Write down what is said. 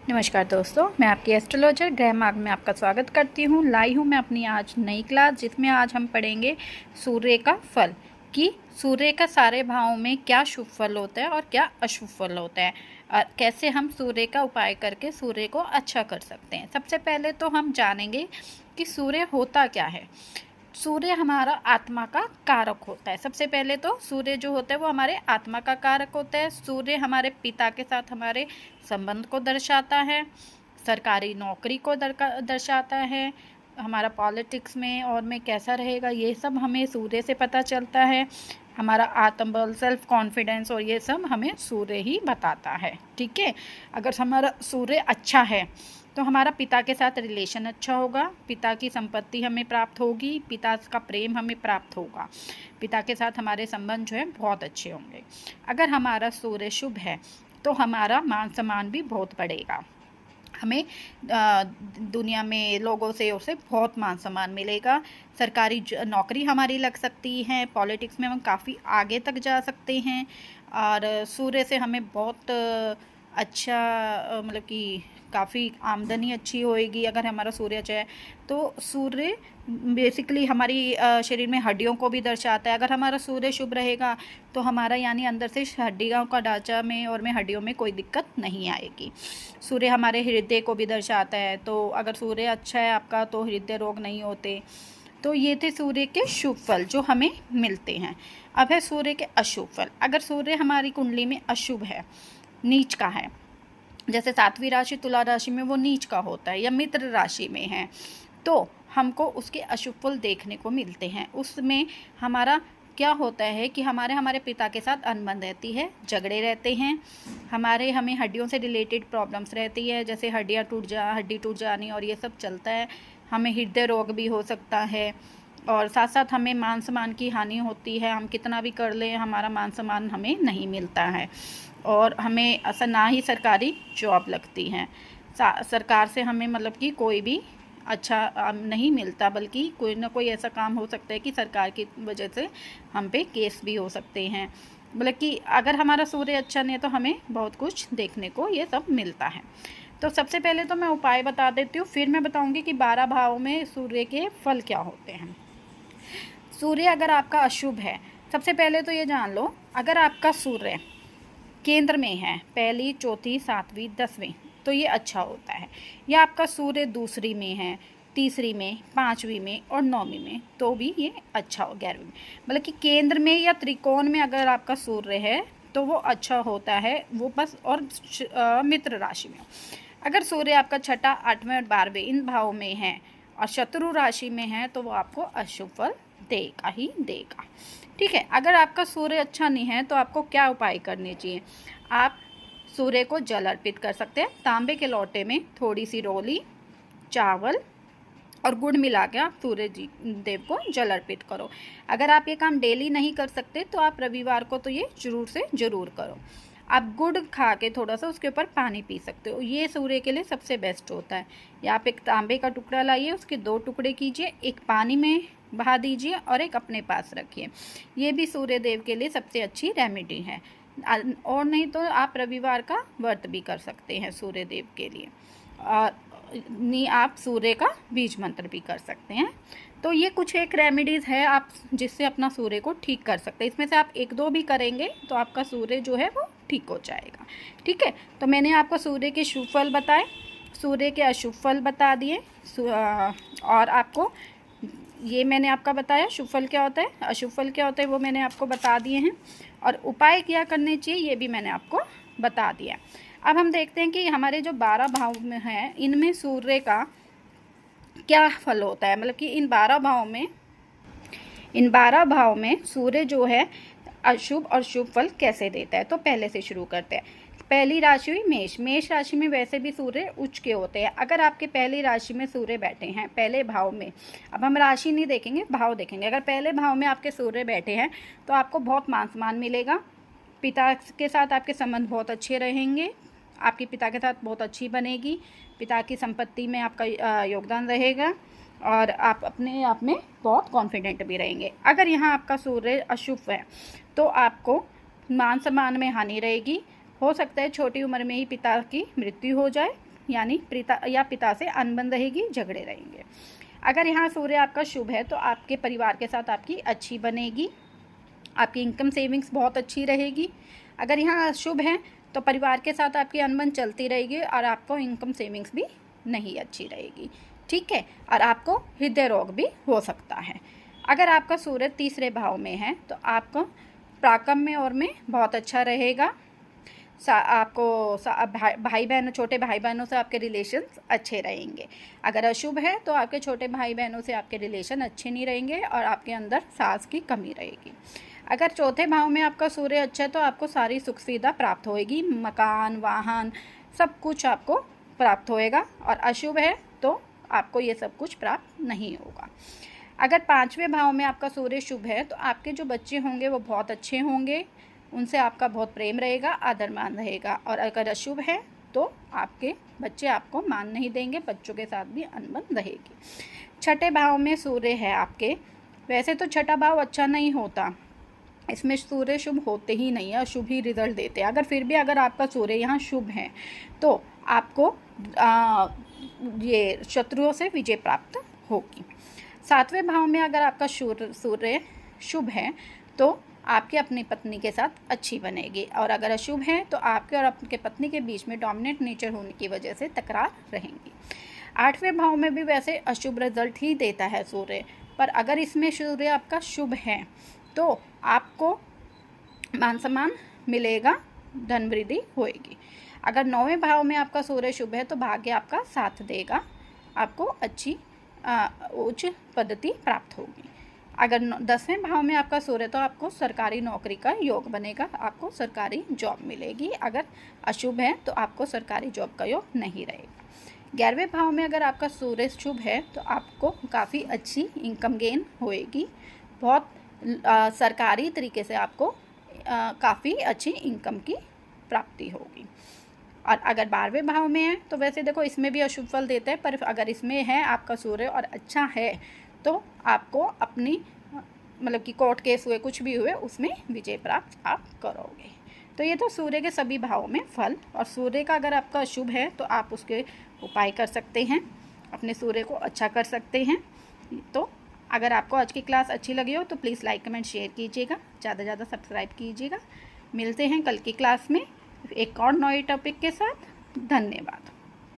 नमस्कार दोस्तों, मैं आपकी एस्ट्रोलॉजर ग्रह मार्ग में आपका स्वागत करती हूँ। लाई हूँ मैं अपनी आज नई क्लास, जिसमें आज हम पढ़ेंगे सूर्य का फल कि सूर्य का सारे भावों में क्या शुभ फल होता है और क्या अशुभ फल होता है और कैसे हम सूर्य का उपाय करके सूर्य को अच्छा कर सकते हैं। सबसे पहले तो हम जानेंगे कि सूर्य होता क्या है। सूर्य हमारा आत्मा का कारक होता है। सबसे पहले तो सूर्य जो होता है वो हमारे आत्मा का कारक होता है। सूर्य हमारे पिता के साथ हमारे संबंध को दर्शाता है, सरकारी नौकरी को दर्शाता है, हमारा पॉलिटिक्स में और में कैसा रहेगा ये सब हमें सूर्य से पता चलता है। हमारा आत्मबल, सेल्फ कॉन्फिडेंस और ये सब हमें सूर्य ही बताता है। ठीक है, अगर हमारा सूर्य अच्छा है तो हमारा पिता के साथ रिलेशन अच्छा होगा, पिता की संपत्ति हमें प्राप्त होगी, पिता का प्रेम हमें प्राप्त होगा, पिता के साथ हमारे संबंध जो है बहुत अच्छे होंगे। अगर हमारा सूर्य शुभ है तो हमारा मान सम्मान भी बहुत बढ़ेगा, हमें दुनिया में लोगों से उसे बहुत मान सम्मान मिलेगा, सरकारी नौकरी हमारी लग सकती है, पॉलिटिक्स में हम काफ़ी आगे तक जा सकते हैं और सूर्य से हमें बहुत अच्छा मतलब कि काफ़ी आमदनी अच्छी होएगी। अगर हमारा सूर्य अच्छा है तो सूर्य बेसिकली हमारी शरीर में हड्डियों को भी दर्शाता है। अगर हमारा सूर्य शुभ रहेगा तो हमारा यानी अंदर से हड्डियों का ढांचा में और में हड्डियों में कोई दिक्कत नहीं आएगी। सूर्य हमारे हृदय को भी दर्शाता है, तो अगर सूर्य अच्छा है आपका तो हृदय रोग नहीं होते। तो ये थे सूर्य के शुभ फल जो हमें मिलते हैं। अब है सूर्य के अशुभ फल। अगर सूर्य हमारी कुंडली में अशुभ है, नीच का है, जैसे 7वीं राशि तुला राशि में वो नीच का होता है या मित्र राशि में है, तो हमको उसके अशुभ फल देखने को मिलते हैं। उसमें हमारा क्या होता है कि हमारे पिता के साथ अनबन रहती है, झगड़े रहते हैं, हमें हड्डियों से रिलेटेड प्रॉब्लम्स रहती है, जैसे हड्डी टूट जानी और ये सब चलता है। हमें हृदय रोग भी हो सकता है और साथ साथ हमें मान सम्मान की हानि होती है। हम कितना भी कर लें हमारा मान सम्मान हमें नहीं मिलता है और हमें ऐसा ना ही सरकारी जॉब लगती है। सरकार से हमें मतलब कि कोई भी अच्छा नहीं मिलता, बल्कि कोई ना कोई ऐसा काम हो सकता है कि सरकार की वजह से हम पे केस भी हो सकते हैं। मतलब कि अगर हमारा सूर्य अच्छा नहीं है तो हमें बहुत कुछ देखने को ये सब मिलता है। तो सबसे पहले तो मैं उपाय बता देती हूँ, फिर मैं बताऊँगी कि 12 भावों में सूर्य के फल क्या होते हैं। सूर्य अगर आपका अशुभ है, सबसे पहले तो ये जान लो, अगर आपका सूर्य केंद्र में है, पहली, चौथी, 7वीं, 10वीं, तो ये अच्छा होता है। या आपका सूर्य दूसरी में है, तीसरी में, 5वीं में और 9वीं में, तो भी ये अच्छा हो। 11वीं में, मतलब कि केंद्र में या त्रिकोण में अगर आपका सूर्य है तो वो अच्छा होता है, वो बस और मित्र राशि में। अगर सूर्य आपका छठा, 8वें और 12वें इन भावों में है और शत्रु राशि में है तो वो आपको अशुभ फल देगा ही देगा। ठीक है, अगर आपका सूर्य अच्छा नहीं है तो आपको क्या उपाय करने चाहिए। आप सूर्य को जल अर्पित कर सकते हैं। तांबे के लोटे में थोड़ी सी रोली, चावल और गुड़ मिला के आप सूर्य जी देव को जल अर्पित करो। अगर आप ये काम डेली नहीं कर सकते तो आप रविवार को तो ये जरूर से ज़रूर करो। आप गुड़ खा के थोड़ा सा उसके ऊपर पानी पी सकते हो, ये सूर्य के लिए सबसे बेस्ट होता है। या आप एक तांबे का टुकड़ा लाइए, उसके 2 टुकड़े कीजिए, एक पानी में बहा दीजिए और एक अपने पास रखिए। ये भी सूर्य देव के लिए सबसे अच्छी रेमेडी है। और नहीं तो आप रविवार का व्रत भी कर सकते हैं सूर्य देव के लिए, और नहीं आप सूर्य का बीज मंत्र भी कर सकते हैं। तो ये कुछ एक रेमेडीज़ है आप जिससे अपना सूर्य को ठीक कर सकते हैं। इसमें से आप 1-2 भी करेंगे तो आपका सूर्य जो है वो ठीक हो जाएगा। ठीक है, तो मैंने आपको सूर्य के शुभ फल बताए, सूर्य के अशुभ फल बता दिए, और आपको ये मैंने आपका बताया शुभ फल क्या होता है, अशुभ फल क्या होता है वो मैंने आपको बता दिए हैं, और उपाय क्या करने चाहिए ये भी मैंने आपको बता दिया। अब हम देखते हैं कि हमारे जो 12 भाव में हैं इनमें सूर्य का क्या फल होता है। मतलब कि इन 12 भाव में सूर्य जो है अशुभ और शुभ फल कैसे देता है। तो पहले से शुरू करते हैं। पहली राशि हुई मेष। मेष राशि में वैसे भी सूर्य उच्च के होते हैं। अगर आपके पहली राशि में सूर्य बैठे हैं पहले भाव में, अब हम राशि नहीं देखेंगे भाव देखेंगे, अगर पहले भाव में आपके सूर्य बैठे हैं तो आपको बहुत मान सम्मान मिलेगा, पिता के साथ आपके संबंध बहुत अच्छे रहेंगे, आपके पिता के साथ बहुत अच्छी बनेगी, पिता की संपत्ति में आपका योगदान रहेगा और आप अपने आप में बहुत कॉन्फिडेंट भी रहेंगे। अगर यहाँ आपका सूर्य अशुभ है तो आपको मान सम्मान में हानि रहेगी, हो सकता है छोटी उम्र में ही पिता की मृत्यु हो जाए, यानी पिता से अनबन रहेगी, झगड़े रहेंगे। अगर यहाँ सूर्य आपका शुभ है तो आपके परिवार के साथ आपकी अच्छी बनेगी, आपकी इनकम सेविंग्स बहुत अच्छी रहेगी। अगर यहाँ अशुभ है तो परिवार के साथ आपकी अनबन चलती रहेगी और आपको इनकम सेविंग्स भी नहीं अच्छी रहेगी, ठीक है, और आपको हृदय रोग भी हो सकता है। अगर आपका सूर्य तीसरे भाव में है तो आपको पराक्रम में और में बहुत अच्छा रहेगा। आपको भाई बहनों, छोटे भाई बहनों से आपके रिलेशंस अच्छे रहेंगे। अगर अशुभ है तो आपके छोटे भाई बहनों से आपके रिलेशन अच्छे नहीं रहेंगे और आपके अंदर साहस की कमी रहेगी। अगर चौथे भाव में आपका सूर्य अच्छा है तो आपको सारी सुख सुविधा प्राप्त होएगी, मकान, वाहन, सब कुछ आपको प्राप्त होएगा। और अशुभ है तो आपको ये सब कुछ प्राप्त नहीं होगा। अगर पाँचवें भाव में आपका सूर्य शुभ है तो आपके जो बच्चे होंगे वो बहुत अच्छे होंगे, उनसे आपका बहुत प्रेम रहेगा, आदर मान रहेगा। और अगर अशुभ है तो आपके बच्चे आपको मान नहीं देंगे, बच्चों के साथ भी अनबन रहेगी। छठे भाव में सूर्य है आपके, वैसे तो छठा भाव अच्छा नहीं होता, इसमें सूर्य शुभ होते ही नहीं है, अशुभ ही रिजल्ट देते हैं। अगर फिर भी अगर आपका सूर्य यहाँ शुभ है तो आपको ये शत्रुओं से विजय प्राप्त होगी। सातवें भाव में अगर आपका सूर्य शुभ है तो आपकी अपनी पत्नी के साथ अच्छी बनेगी, और अगर अशुभ है तो आपके और आपके पत्नी के बीच में डोमिनेट नेचर होने की वजह से तकरार रहेंगी। आठवें भाव में भी वैसे अशुभ रिजल्ट ही देता है सूर्य, पर अगर इसमें सूर्य आपका शुभ है तो आपको मान सम्मान मिलेगा, धन वृद्धि होएगी। अगर नौवें भाव में आपका सूर्य शुभ है तो भाग्य आपका साथ देगा, आपको अच्छी उच्च पद्धति प्राप्त होगी। अगर 10वें भाव में आपका सूर्य तो आपको सरकारी नौकरी का योग बनेगा, आपको सरकारी जॉब मिलेगी। अगर अशुभ है तो आपको सरकारी जॉब का योग नहीं रहेगा। 11वें भाव में अगर आपका सूर्य शुभ है तो आपको काफ़ी अच्छी इनकम गेन होएगी, बहुत सरकारी तरीके से आपको काफ़ी अच्छी इनकम की प्राप्ति होगी। और अगर 12वें भाव में है तो वैसे देखो इसमें भी अशुभ फल देता है, पर अगर इसमें है आपका सूर्य और अच्छा है तो आपको अपनी मतलब कि कोर्ट केस हुए, कुछ भी हुए, उसमें विजय प्राप्त आप करोगे। तो ये तो सूर्य के सभी भावों में फल। और सूर्य का अगर आपका अशुभ है तो आप उसके उपाय कर सकते हैं, अपने सूर्य को अच्छा कर सकते हैं। तो अगर आपको आज की क्लास अच्छी लगी हो तो प्लीज़ लाइक कमेंट शेयर कीजिएगा, ज़्यादा से ज़्यादा सब्सक्राइब कीजिएगा। मिलते हैं कल की क्लास में एक और नए टॉपिक के साथ। धन्यवाद।